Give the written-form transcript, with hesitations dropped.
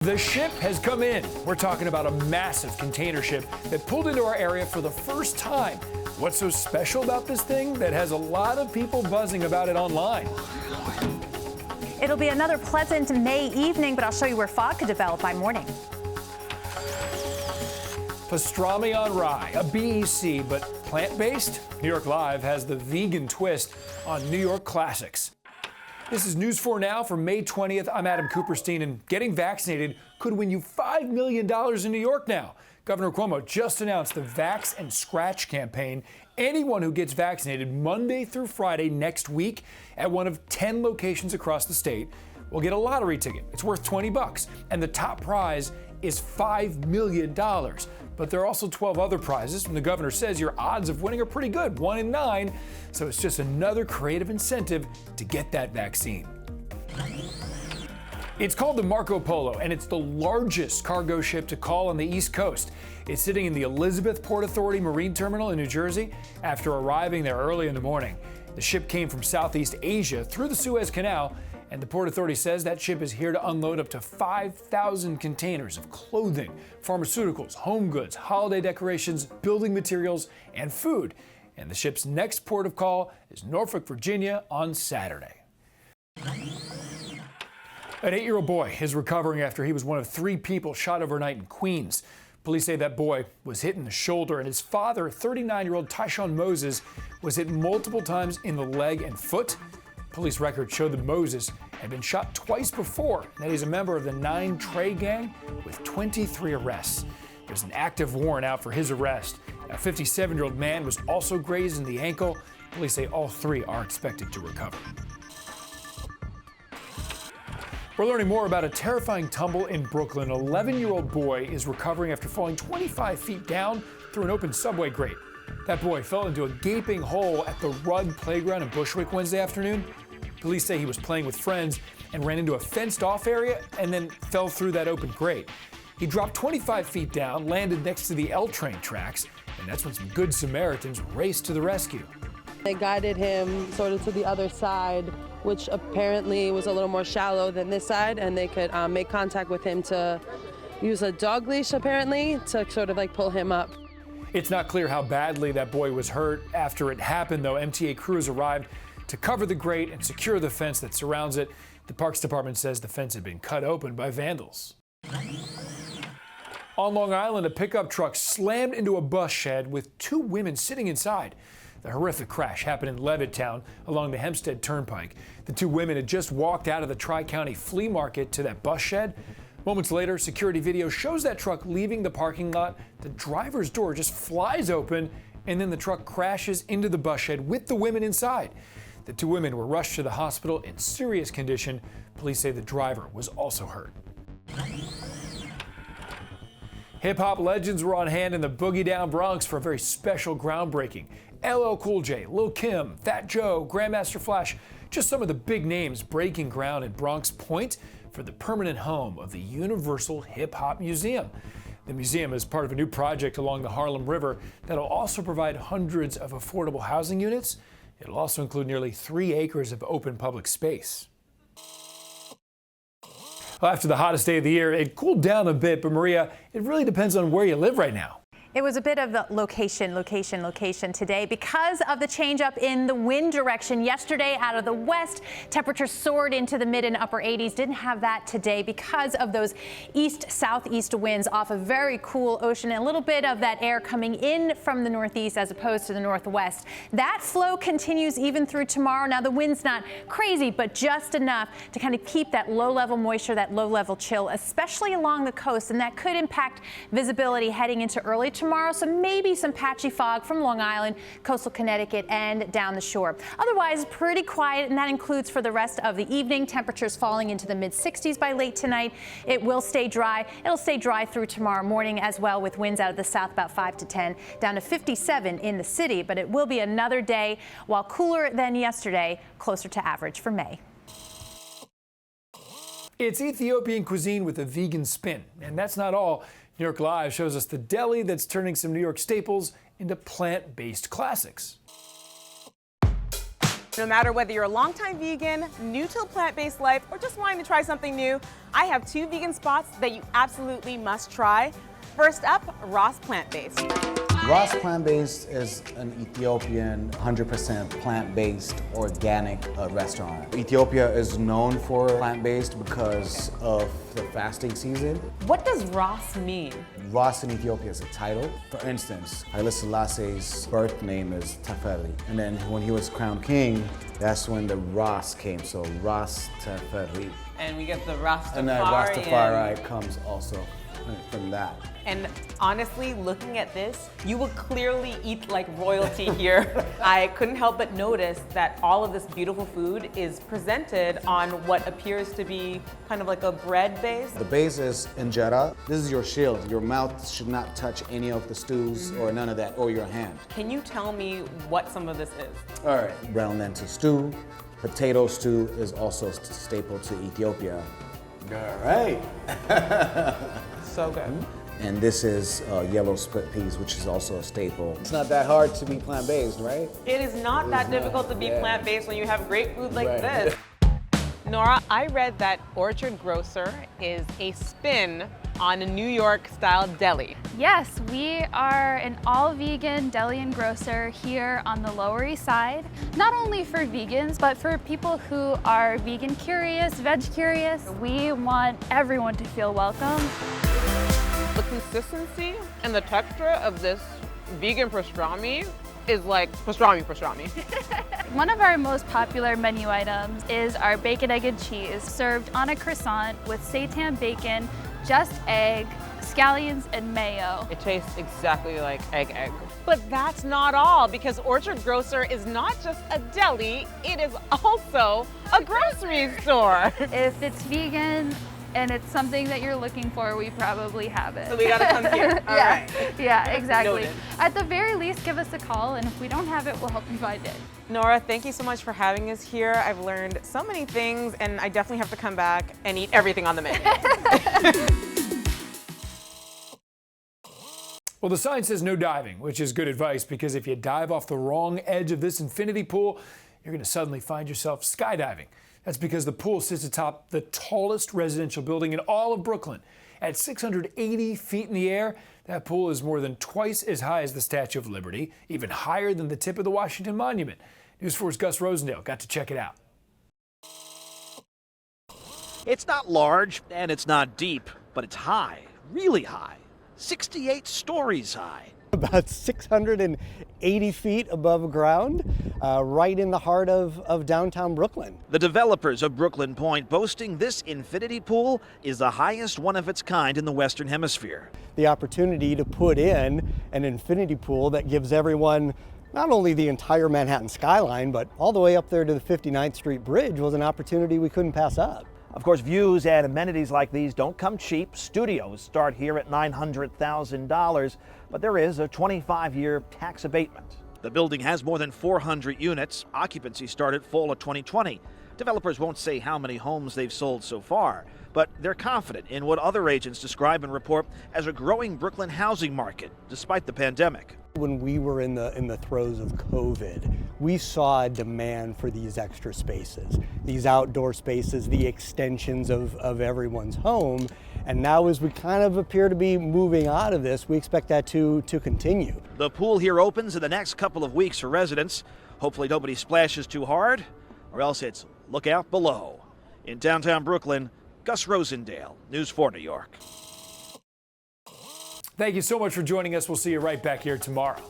The ship has come in. We're talking about a massive container ship that pulled into our area for the first time. What's so special about this thing that has a lot of people buzzing about it online? It'll be another pleasant May evening, but I'll show you where fog could develop by morning. Pastrami on rye, a BEC, but plant-based? New York Live has the vegan twist on New York classics. This is News 4 Now for May 20th. I'm Adam Cooperstein, and getting vaccinated could win you $5 million in New York now. Governor Cuomo just announced the Vax Scratch campaign. Anyone who gets vaccinated Monday through Friday next week at one of 10 locations across the state will get a lottery ticket. It's worth $20, and the top prize is $5 million. But there are also 12 other prizes, and the governor says your odds of winning are pretty good, 1 in 9. So it's just another creative incentive to get that vaccine. It's called the Marco Polo, and it's the largest cargo ship to call on the East Coast. It's sitting in the Elizabeth Port Authority Marine Terminal in New Jersey after arriving there early in the morning. The ship came from Southeast Asia through the Suez Canal, and the Port Authority says that ship is here to unload up to 5,000 containers of clothing, pharmaceuticals, home goods, holiday decorations, building materials, and food. And the ship's next port of call is Norfolk, Virginia on Saturday. An 8-year-old boy is recovering after he was one of 3 people shot overnight in Queens. Police say that boy was hit in the shoulder, and his father, 39-year-old Tyshawn Moses, was hit multiple times in the leg and foot. Police records show that Moses had been shot twice before, and that he's a member of the 9 Trey gang with 23 arrests. There's an active warrant out for his arrest. A 57-year-old man was also grazed in the ankle. Police say all 3 are expected to recover. We're learning more about a terrifying tumble in Brooklyn. An 11-year-old boy is recovering after falling 25 feet down through an open subway grate. That boy fell into a gaping hole at the Rudd Playground in Bushwick Wednesday afternoon. Police say he was playing with friends and ran into a fenced-off area and then fell through that open grate. He dropped 25 feet down, landed next to the L train tracks, and that's when some good Samaritans raced to the rescue. They guided him sort of to the other side, which apparently was a little more shallow than this side, and they could make contact with him to use a dog leash, apparently, to sort of like pull him up. It's not clear how badly that boy was hurt after it happened, though. MTA crews arrived to cover the grate and secure the fence that surrounds it. The Parks Department says the fence had been cut open by vandals. On Long Island, a pickup truck slammed into a bus shed with 2 women sitting inside. The horrific crash happened in Levittown along the Hempstead Turnpike. The 2 women had just walked out of the Tri-County flea market to that bus shed. Moments later, security video shows that truck leaving the parking lot. The driver's door just flies open, and then the truck crashes into the bus shed with the women inside. The 2 women were rushed to the hospital in serious condition. Police say the driver was also hurt. Hip-hop legends were on hand in the Boogie Down Bronx for a very special groundbreaking. LL Cool J, Lil Kim, Fat Joe, Grandmaster Flash, just some of the big names breaking ground at Bronx Point for the permanent home of the Universal Hip Hop Museum. The museum is part of a new project along the Harlem River that'll also provide hundreds of affordable housing units. It'll also include nearly 3 acres of open public space. Well, after the hottest day of the year, it cooled down a bit, but Maria, it really depends on where you live right now. It was a bit of a location today because of the change up in the wind direction. Yesterday out of the west, temperatures soared into the mid and upper 80s. Didn't have that today because of those east-southeast winds off a very cool ocean and a little bit of that air coming in from the northeast as opposed to the northwest. That flow continues even through tomorrow. Now the wind's not crazy, but just enough to kind of keep that low-level moisture, that low-level chill, especially along the coast, and that could impact visibility heading into early tomorrow, so maybe some patchy fog from Long Island, coastal Connecticut, and down the shore. Otherwise, pretty quiet, and that includes for the rest of the evening. Temperatures falling into the mid-60s by late tonight. It will stay dry. It'll stay dry through tomorrow morning as well, with winds out of the south about 5 to 10, down to 57 in the city. But it will be another day, while cooler than yesterday, closer to average for May. It's Ethiopian cuisine with a vegan spin, and that's not all. New York Live shows us the deli that's turning some New York staples into plant-based classics. No matter whether you're a longtime vegan, new to a plant-based life, or just wanting to try something new, I have 2 vegan spots that you absolutely must try. First up, Ross Plant-Based. Ross Plant-Based is an Ethiopian 100% plant-based organic restaurant. Ethiopia is known for plant-based because of the fasting season. What does Ross mean? Ross in Ethiopia is a title. For instance, Haile Selassie's birth name is Teferi. And then when he was crowned king, that's when the Ross came, so Ross Teferi. And we get the Rastafari. And then Rastafari comes also from that. And honestly, looking at this, you will clearly eat like royalty here. I couldn't help but notice that all of this beautiful food is presented on what appears to be kind of like a bread base. The base is injera. This is your shield. Your mouth should not touch any of the stews or none of that, or your hand. Can you tell me what some of this is? All right, brown lentil stew. Potato stew is also a staple to Ethiopia. All right. So good. And this is yellow split peas, which is also a staple. It's not that hard to be plant-based, right? It is not that difficult to be plant-based when you have great food like Right. this. Nora, I read that Orchard Grocer is a spin on a New York-style deli. Yes, we are an all-vegan deli and grocer here on the Lower East Side, not only for vegans, but for people who are vegan curious, veg curious. We want everyone to feel welcome. The consistency and the texture of this vegan pastrami is like pastrami. One of our most popular menu items is our bacon, egg, and cheese, served on a croissant with seitan bacon, just egg, scallions, and mayo. It tastes exactly like egg. But that's not all, because Orchard Grocer is not just a deli, it is also a grocery store. If it's vegan and it's something that you're looking for, we probably have it. So we gotta come here. All Yeah, right. yeah, exactly. Noted. At the very least, give us a call, and if we don't have it, we'll help you find it. Nora, thank you so much for having us here. I've learned so many things, and I definitely have to come back and eat everything on the menu. Well, the sign says no diving, which is good advice, because if you dive off the wrong edge of this infinity pool, you're going to suddenly find yourself skydiving. That's because the pool sits atop the tallest residential building in all of Brooklyn. At 680 feet in the air, that pool is more than twice as high as the Statue of Liberty, even higher than the tip of the Washington Monument. News 4's Gus Rosendale got to check it out. It's not large and it's not deep, but it's high, really high, 68 stories high. About 680 feet above ground, right in the heart of downtown Brooklyn. The developers of Brooklyn Point boasting this infinity pool is the highest one of its kind in the Western Hemisphere. The opportunity to put in an infinity pool that gives everyone not only the entire Manhattan skyline, but all the way up there to the 59th Street Bridge was an opportunity we couldn't pass up. Of course, views and amenities like these don't come cheap. Studios start here at $900,000, but there is a 25-year tax abatement. The building has more than 400 units. Occupancy started fall of 2020. Developers won't say how many homes they've sold so far, but they're confident in what other agents describe and report as a growing Brooklyn housing market, despite the pandemic. When we were in the throes of COVID, we saw a demand for these extra spaces, these outdoor spaces, the extensions of everyone's home. And now as we kind of appear to be moving out of this, we expect that to continue. The pool here opens in the next couple of weeks for residents. Hopefully nobody splashes too hard, or else it's look out below. In downtown Brooklyn, Gus Rosendale, News 4 New York. Thank you so much for joining us. We'll see you right back here tomorrow.